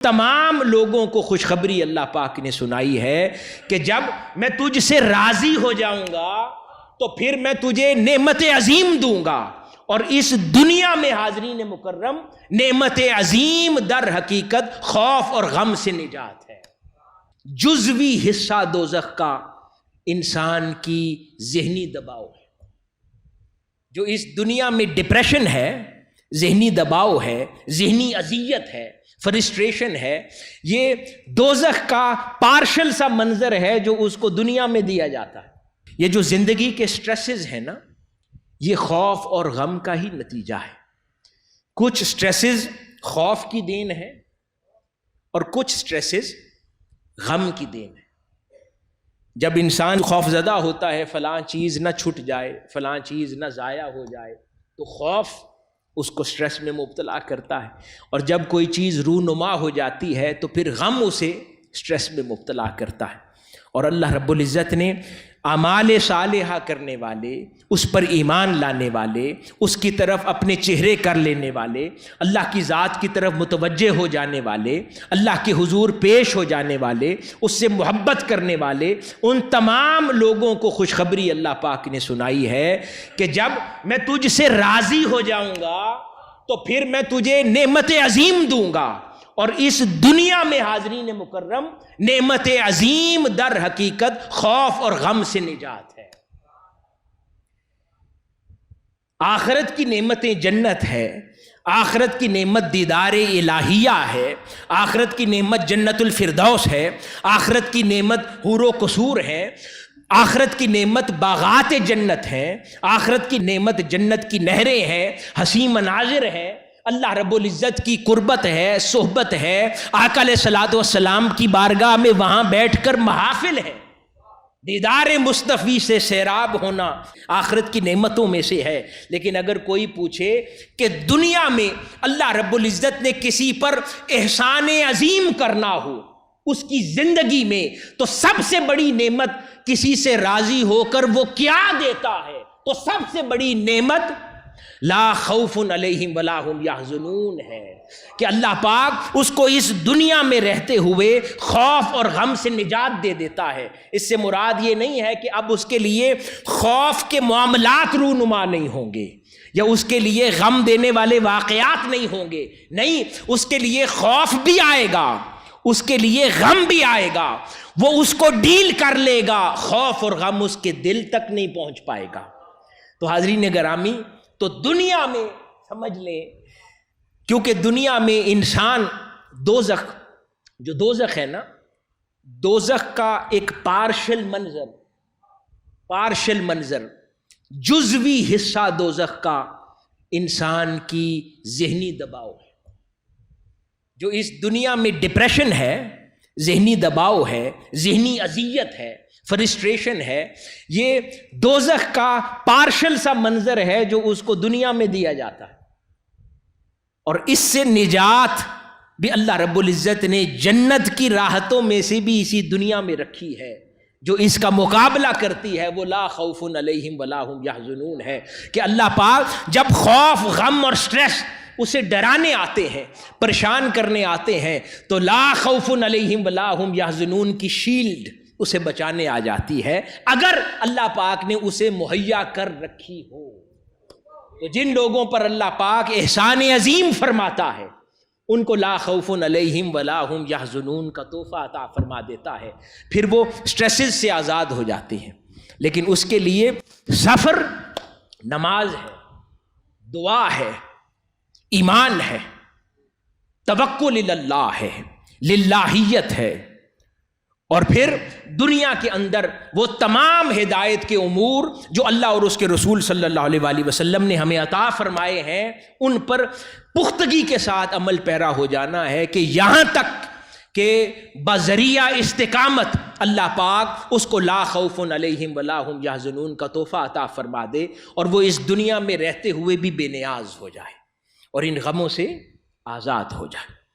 تمام لوگوں کو خوشخبری اللہ پاک نے سنائی ہے کہ جب میں تجھ سے راضی ہو جاؤں گا تو پھر میں تجھے نعمت عظیم دوں گا، اور اس دنیا میں حاضرین مکرم نعمت عظیم در حقیقت خوف اور غم سے نجات ہے۔ جزوی حصہ دوزخ کا انسان کی ذہنی دباؤ ہے۔ جو اس دنیا میں ڈپریشن ہے، ذہنی دباؤ ہے، ذہنی اذیت ہے، فرسٹریشن ہے، یہ دوزخ کا پارشل سا منظر ہے جو اس کو دنیا میں دیا جاتا ہے۔ یہ جو زندگی کے سٹریسز ہیں نا، یہ خوف اور غم کا ہی نتیجہ ہے۔ کچھ سٹریسز خوف کی دین ہے اور کچھ سٹریسز غم کی دین ہے۔ جب انسان خوف زدہ ہوتا ہے فلاں چیز نہ چھٹ جائے، فلاں چیز نہ ضائع ہو جائے، تو خوف اس کو سٹریس میں مبتلا کرتا ہے، اور جب کوئی چیز رونما ہو جاتی ہے تو پھر غم اسے سٹریس میں مبتلا کرتا ہے۔ اور اللہ رب العزت نے اعمال صالحہ کرنے والے، اس پر ایمان لانے والے، اس کی طرف اپنے چہرے کر لینے والے، اللہ کی ذات کی طرف متوجہ ہو جانے والے، اللہ کے حضور پیش ہو جانے والے، اس سے محبت کرنے والے، ان تمام لوگوں کو خوشخبری اللہ پاک نے سنائی ہے کہ جب میں تجھ سے راضی ہو جاؤں گا تو پھر میں تجھے نعمت عظیم دوں گا، اور اس دنیا میں حاضرین مکرم نعمت عظیم در حقیقت خوف اور غم سے نجات ہے۔ آخرت کی نعمتیں جنت ہے، آخرت کی نعمت دیدار الہیہ ہے، آخرت کی نعمت جنت الفردوس ہے، آخرت کی نعمت حور و قصور ہے، آخرت کی نعمت باغات جنت ہے، آخرت کی نعمت جنت کی نہریں ہیں، حسین مناظر ہیں، اللہ رب العزت کی قربت ہے، صحبت ہے، آقا علیہ الصلوۃ والسلام کی بارگاہ میں وہاں بیٹھ کر محافل ہے، دیدار مصطفی سے سیراب ہونا آخرت کی نعمتوں میں سے ہے۔ لیکن اگر کوئی پوچھے کہ دنیا میں اللہ رب العزت نے کسی پر احسان عظیم کرنا ہو اس کی زندگی میں، تو سب سے بڑی نعمت کسی سے راضی ہو کر وہ کیا دیتا ہے؟ تو سب سے بڑی نعمت لا خوف علیہم ولا ہم یحزنون ہے، کہ اللہ پاک اس کو اس دنیا میں رہتے ہوئے خوف اور غم سے نجات دے دیتا ہے۔ اس سے مراد یہ نہیں ہے کہ اب اس کے لیے خوف کے معاملات رونما نہیں ہوں گے، یا اس کے لیے غم دینے والے واقعات نہیں ہوں گے، نہیں، اس کے لیے خوف بھی آئے گا، اس کے لیے غم بھی آئے گا، وہ اس کو ڈیل کر لے گا، خوف اور غم اس کے دل تک نہیں پہنچ پائے گا۔ تو حاضرین گرامی، تو دنیا میں سمجھ لیں، کیونکہ دنیا میں انسان دوزخ، جو دوزخ ہے نا، دوزخ کا ایک پارشل منظر، جزوی حصہ دوزخ کا انسان کی ذہنی دباؤ ہے۔ جو اس دنیا میں ڈپریشن ہے، ذہنی دباؤ ہے، ذہنی اذیت ہے، فرسٹریشن ہے، یہ دوزخ کا پارشل سا منظر ہے جو اس کو دنیا میں دیا جاتا ہے، اور اس سے نجات بھی اللہ رب العزت نے جنت کی راحتوں میں سے بھی اسی دنیا میں رکھی ہے۔ جو اس کا مقابلہ کرتی ہے وہ لا خوف علیہم ولا ہم یحزنون ہے، کہ اللہ پاک جب خوف، غم اور سٹریس اسے ڈرانے آتے ہیں، پریشان کرنے آتے ہیں، تو لا خوف علیہم ولا ہم یحزنون کی شیلڈ اسے بچانے آ جاتی ہے، اگر اللہ پاک نے اسے مہیا کر رکھی ہو۔ تو جن لوگوں پر اللہ پاک احسان عظیم فرماتا ہے ان کو لا خوف علیہم ولا ہم یحزنون کا تحفہ عطا فرما دیتا ہے، پھر وہ سٹریسز سے آزاد ہو جاتے ہیں۔ لیکن اس کے لیے سفر، نماز ہے، دعا ہے، ایمان ہے، توکل اللہ ہے، للہیت ہے، اور پھر دنیا کے اندر وہ تمام ہدایت کے امور جو اللہ اور اس کے رسول صلی اللہ علیہ وآلہ وسلم نے ہمیں عطا فرمائے ہیں، ان پر پختگی کے ساتھ عمل پیرا ہو جانا ہے، کہ یہاں تک کہ بذریعہ استقامت اللہ پاک اس کو لا خوف علیہم ولا ہم یحزنون کا تحفہ عطا فرما دے، اور وہ اس دنیا میں رہتے ہوئے بھی بے نیاز ہو جائے اور ان غموں سے آزاد ہو جائے۔